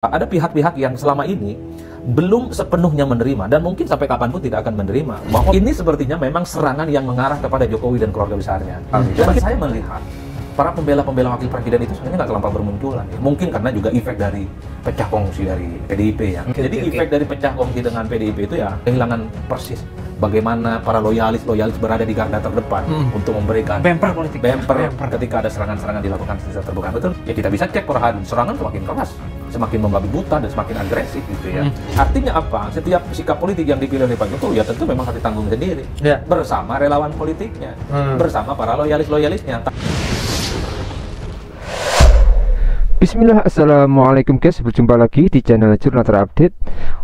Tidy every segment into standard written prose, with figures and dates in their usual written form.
Ada pihak-pihak yang selama ini belum sepenuhnya menerima dan mungkin sampai kapanpun tidak akan menerima bahwa ini sepertinya memang serangan yang mengarah kepada Jokowi dan keluarga besarnya. Dan saya melihat para pembela-pembela wakil presiden itu sebenarnya nggak terlampau bermunculan. Mungkin karena juga efek dari pecah kongsi dari PDIP ya. Jadi efek dari pecah kongsi dengan PDIP itu ya kehilangan persis bagaimana para loyalis berada di garda terdepan untuk memberikan bemper politik, bemper ketika ada serangan-serangan dilakukan secara terbuka. Betul? Ya kita bisa cek per hari serangan semakin keras, semakin membabi buta dan semakin agresif gitu ya. Artinya apa? Setiap sikap politik yang dipilih oleh Pak Jokowi ya tentu memang harus ditanggung sendiri bersama relawan politiknya, bersama para loyalis-loyalisnya. Bismillah, assalamualaikum guys, berjumpa lagi di channel Jurnal Terupdate.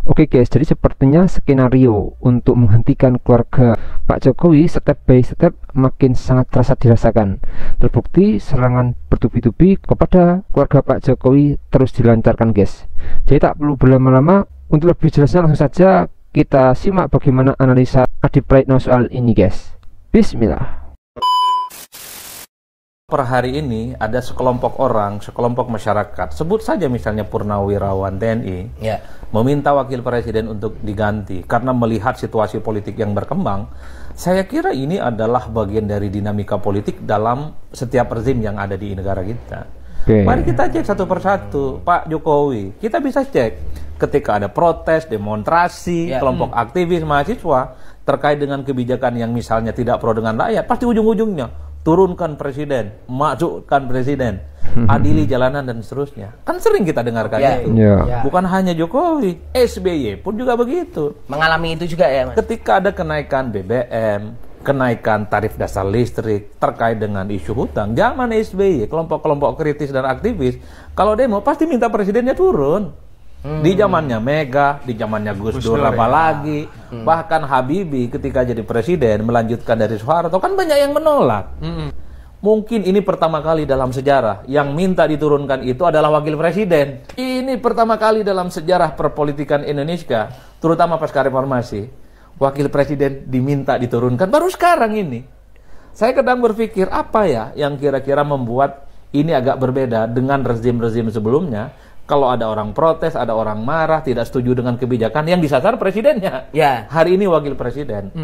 Oke guys, jadi sepertinya skenario untuk menghentikan keluarga Pak Jokowi step by step makin sangat terasa dirasakan. Terbukti serangan bertubi-tubi kepada keluarga Pak Jokowi terus dilancarkan guys. Jadi tak perlu berlama-lama, untuk lebih jelasnya langsung saja kita simak bagaimana analisa Adi Praetno soal ini guys. Bismillah. Per hari ini ada sekelompok orang, sekelompok masyarakat, sebut saja misalnya Purnawirawan TNI, meminta wakil presiden untuk diganti karena melihat situasi politik yang berkembang. Saya kira ini adalah bagian dari dinamika politik dalam setiap rezim yang ada di negara kita. Mari kita cek satu persatu. Pak Jokowi, kita bisa cek ketika ada protes, demonstrasi, kelompok aktivis mahasiswa terkait dengan kebijakan yang misalnya tidak pro dengan rakyat, pasti ujung-ujungnya turunkan presiden, masukkan presiden, adili jalanan dan seterusnya. Kan sering kita dengarkan itu. Bukan hanya Jokowi, SBY pun juga begitu. Mengalami itu juga ya, Mas? Ketika ada kenaikan BBM, kenaikan tarif dasar listrik terkait dengan isu hutang, zaman SBY, kelompok-kelompok kritis dan aktivis, kalau demo pasti minta presidennya turun. Di zamannya Mega, di zamannya Gus Dur apalagi, bahkan Habibie ketika jadi presiden melanjutkan dari Soeharto, kan banyak yang menolak. Mungkin ini pertama kali dalam sejarah yang minta diturunkan itu adalah wakil presiden. Ini pertama kali dalam sejarah perpolitikan Indonesia, terutama pasca reformasi, wakil presiden diminta diturunkan baru sekarang ini. Saya kadang berpikir apa ya yang kira-kira membuat ini agak berbeda dengan rezim-rezim sebelumnya. Kalau ada orang protes, ada orang marah, tidak setuju dengan kebijakan yang disasar presidennya. Hari ini wakil presiden.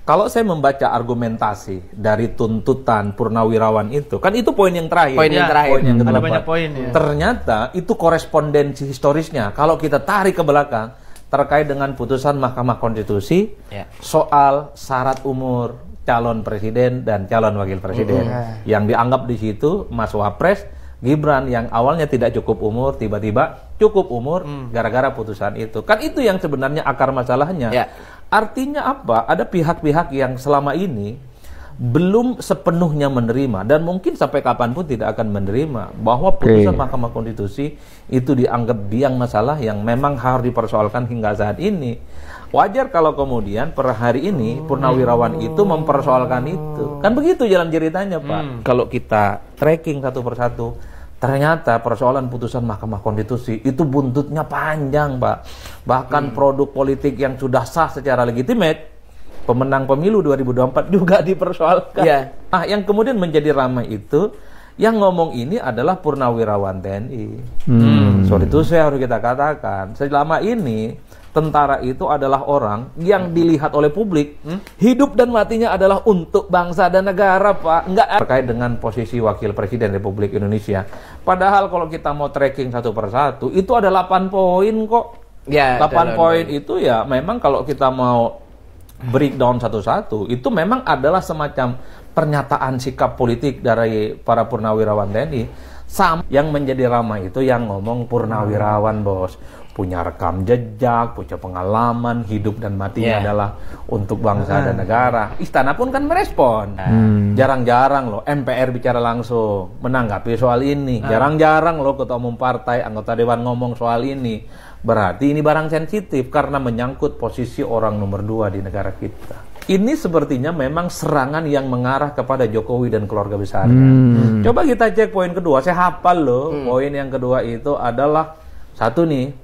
Kalau saya membaca argumentasi dari tuntutan Purnawirawan itu, kan itu poin yang terakhir. Poin yang ada banyak poin ya. Ternyata itu korespondensi historisnya. Kalau kita tarik ke belakang terkait dengan putusan Mahkamah Konstitusi soal syarat umur calon presiden dan calon wakil presiden, yang dianggap di situ Mas Wapres Gibran yang awalnya tidak cukup umur, tiba-tiba cukup umur gara-gara putusan itu. Kan itu yang sebenarnya akar masalahnya. Artinya apa? Ada pihak-pihak yang selama ini belum sepenuhnya menerima dan mungkin sampai kapanpun tidak akan menerima bahwa putusan Mahkamah Konstitusi itu dianggap biang masalah yang memang harus dipersoalkan hingga saat ini. Wajar kalau kemudian per hari ini Purnawirawan itu mempersoalkan itu. Kan begitu jalan ceritanya, Pak. Kalau kita tracking satu persatu, ternyata persoalan putusan Mahkamah Konstitusi itu buntutnya panjang, Pak. Bahkan produk politik yang sudah sah secara legitimate, pemenang pemilu 2024 juga dipersoalkan. Nah, yang kemudian menjadi ramai itu, yang ngomong ini adalah Purnawirawan TNI. Soal itu saya harus kita katakan, selama ini tentara itu adalah orang yang dilihat oleh publik hidup dan matinya adalah untuk bangsa dan negara, Pak. Enggak terkait dengan posisi wakil presiden Republik Indonesia. Padahal kalau kita mau tracking satu persatu itu ada 8 poin kok. 8 poin itu ya memang kalau kita mau breakdown satu-satu itu memang adalah semacam pernyataan sikap politik dari para Purnawirawan TNI. Yang menjadi ramai itu yang ngomong Purnawirawan, bos, punya rekam jejak, punya pengalaman, hidup dan matinya adalah untuk bangsa dan negara. Istana pun kan merespon. Jarang-jarang loh MPR bicara langsung menanggapi soal ini. Jarang-jarang loh ketua umum partai, anggota dewan ngomong soal ini. Berarti ini barang sensitif karena menyangkut posisi orang nomor 2 di negara kita. Ini sepertinya memang serangan yang mengarah kepada Jokowi dan keluarga besarnya. Coba kita cek poin kedua. Saya hafal loh. Poin yang kedua itu adalah satu nih,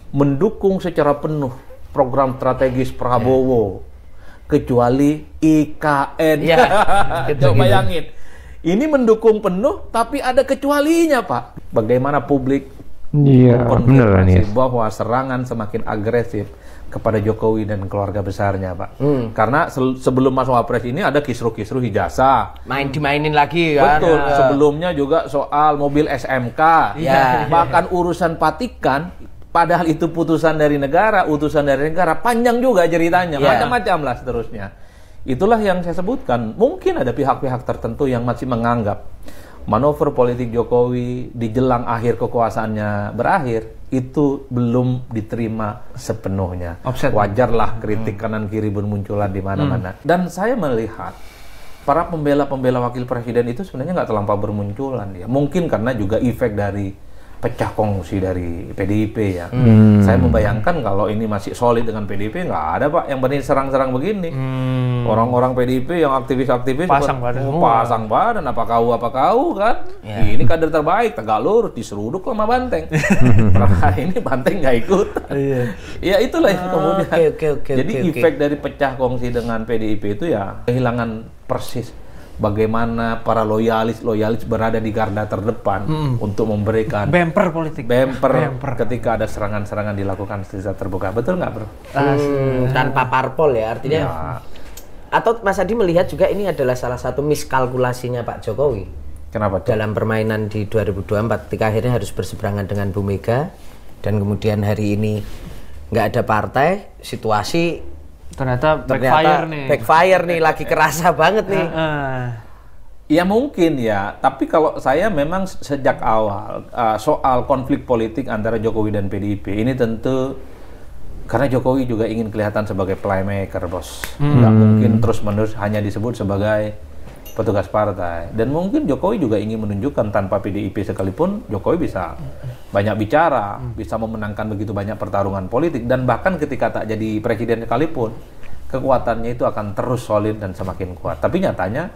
mendukung secara penuh program strategis Prabowo kecuali IKN. Coba bayangin. Ini mendukung penuh tapi ada kecualinya, Pak. Bagaimana publik Iya, benar nih. Bahwa serangan semakin agresif kepada Jokowi dan keluarga besarnya, Pak. Karena sebelum Mas Wapres ini ada kisruh-kisruh ijazah. Dimainin lagi kan. Betul. Sebelumnya juga soal mobil SMK. Ya. Bahkan urusan Patikan, padahal itu putusan dari negara, utusan dari negara, panjang juga ceritanya, macam-macam lah seterusnya. Itulah yang saya sebutkan. Mungkin ada pihak-pihak tertentu yang masih menganggap manuver politik Jokowi di jelang akhir kekuasaannya berakhir itu belum diterima sepenuhnya. Wajarlah kritik kanan kiri bermunculan di mana-mana. Dan saya melihat para pembela-pembela wakil presiden itu sebenarnya nggak terlampau bermunculan ya. Mungkin karena juga efek dari pecah kongsi dari PDIP ya. Saya membayangkan kalau ini masih solid dengan PDIP, nggak ada Pak yang berani serang-serang begini. Orang-orang PDIP yang aktivis-aktivis pasang badan, apa kau kan. Ini kader terbaik, tegak lurus, diseruduk sama Banteng. Nah, ini Banteng nggak ikut. Ya itulah yang kemudian. Jadi efek dari pecah kongsi dengan PDIP itu ya kehilangan persis bagaimana para loyalis berada di garda terdepan untuk memberikan bemper politik, bemper ketika ada serangan-serangan dilakukan secara terbuka. Betul nggak, Bro? Tanpa parpol ya, artinya. Ya. Atau Mas Adi melihat juga ini adalah salah satu miskalkulasinya Pak Jokowi. Kenapa tuh? Dalam permainan di 2024 ketika akhirnya harus berseberangan dengan Bu Mega dan kemudian hari ini nggak ada partai, situasi ternyata backfire nih lagi kerasa banget nih. Ya mungkin ya, tapi kalau saya memang sejak awal soal konflik politik antara Jokowi dan PDIP ini tentu karena Jokowi juga ingin kelihatan sebagai playmaker, bos. Nggak mungkin terus-menerus hanya disebut sebagai petugas partai. Dan mungkin Jokowi juga ingin menunjukkan tanpa PDIP sekalipun Jokowi bisa banyak bicara, bisa memenangkan begitu banyak pertarungan politik, dan bahkan ketika tak jadi presiden sekalipun kekuatannya itu akan terus solid dan semakin kuat. Tapi nyatanya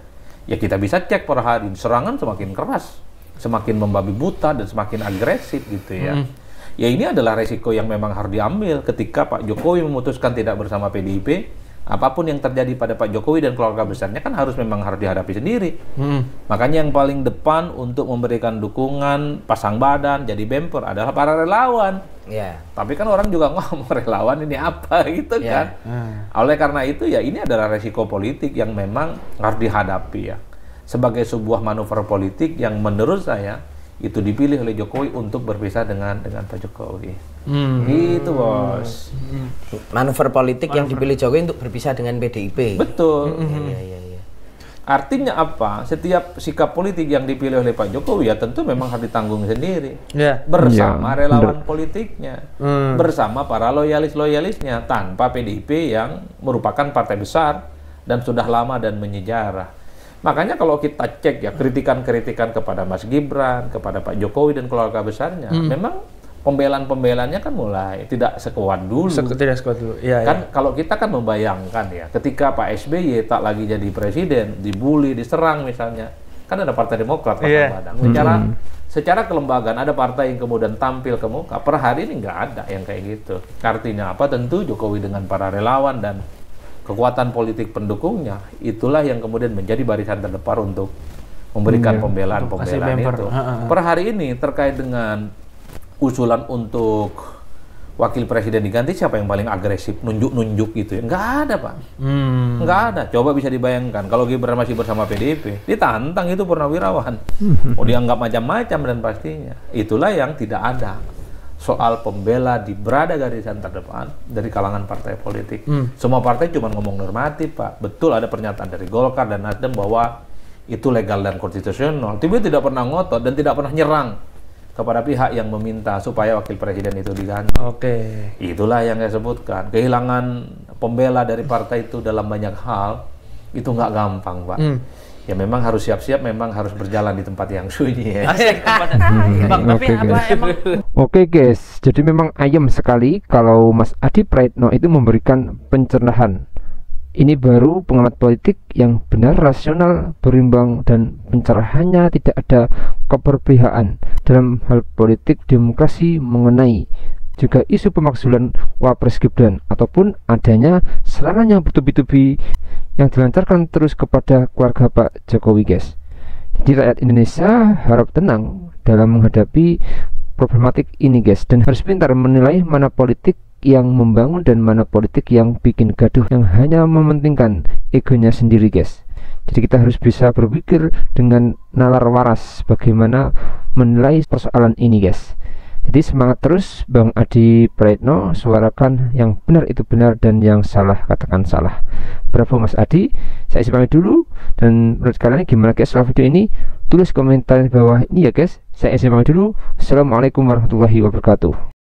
ya kita bisa cek per hari serangan semakin keras, semakin membabi buta dan semakin agresif gitu ya. Ya ini adalah resiko yang memang harus diambil ketika Pak Jokowi memutuskan tidak bersama PDIP. Apapun yang terjadi pada Pak Jokowi dan keluarga besarnya kan harus dihadapi sendiri. Makanya yang paling depan untuk memberikan dukungan, pasang badan, jadi bemper adalah para relawan. Tapi kan orang juga ngomong relawan ini apa gitu kan. Oleh karena itu ya ini adalah resiko politik yang memang harus dihadapi ya. Sebagai sebuah manuver politik yang menurut saya itu dipilih oleh Jokowi untuk berpisah dengan Pak Jokowi. Gitu, bos. Manuver politik yang dipilih Jokowi untuk berpisah dengan PDIP. Betul. Artinya apa? Setiap sikap politik yang dipilih oleh Pak Jokowi ya tentu memang harus ditanggung sendiri. Bersama relawan politiknya, bersama para loyalis-loyalisnya, tanpa PDIP yang merupakan partai besar dan sudah lama dan menyejarah. Makanya kalau kita cek ya kritikan-kritikan kepada Mas Gibran, kepada Pak Jokowi dan keluarga besarnya, memang pembelaan-pembelaannya kan mulai tidak sekuat dulu. Kalau kita kan membayangkan ya, ketika Pak SBY tak lagi jadi presiden, dibully, diserang misalnya, kan ada Partai Demokrat secara kelembagaan ada partai yang kemudian tampil ke muka. Per hari ini nggak ada yang kayak gitu. Artinya apa? Tentu Jokowi dengan para relawan dan kekuatan politik pendukungnya, itulah yang kemudian menjadi barisan terdepan untuk memberikan pembelaan-pembelaan itu. Per hari ini terkait dengan usulan untuk wakil presiden diganti, siapa yang paling agresif, nunjuk-nunjuk gitu ya? Nggak ada, Pak. Nggak ada. Coba bisa dibayangkan, kalau Gibran masih bersama PDIP, ditantang itu Purnawirawan. Dianggap macam-macam dan pastinya. Itulah yang tidak ada. Soal pembela berada garisan terdepan dari kalangan partai politik. Semua partai cuma ngomong normatif, Pak. Betul ada pernyataan dari Golkar dan Nasdem bahwa itu legal dan konstitusional. Tapi tidak pernah ngotot dan tidak pernah nyerang kepada pihak yang meminta supaya wakil presiden itu diganti. Itulah yang saya sebutkan. Kehilangan pembela dari partai itu dalam banyak hal itu nggak gampang, Pak. Ya memang harus siap-siap, memang harus berjalan di tempat yang sunyi ya. Oke guys, jadi memang ayam sekali kalau Mas Adi Praitno itu memberikan pencerahan. Ini baru pengamat politik yang benar, rasional, berimbang, dan pencerahannya tidak ada keberpihakan dalam hal politik demokrasi mengenai juga isu pemakzulan Wapres Gibran ataupun adanya serangan yang bertubi-tubi yang dilancarkan terus kepada keluarga Pak Jokowi, guys. Jadi rakyat Indonesia harap tenang dalam menghadapi problematik ini guys, dan harus pintar menilai mana politik yang membangun dan mana politik yang bikin gaduh, yang hanya mementingkan egonya sendiri guys. Jadi kita harus bisa berpikir dengan nalar waras bagaimana menilai persoalan ini guys. Jadi semangat terus Bang Adi Praetno, suarakan yang benar itu benar dan yang salah katakan salah. Bravo Mas Adi. Saya isi pamit dulu, dan menurut kalian gimana guys soal video ini? Tulis komentar di bawah ini ya guys. Saya isi pamit dulu. Assalamualaikum warahmatullahi wabarakatuh.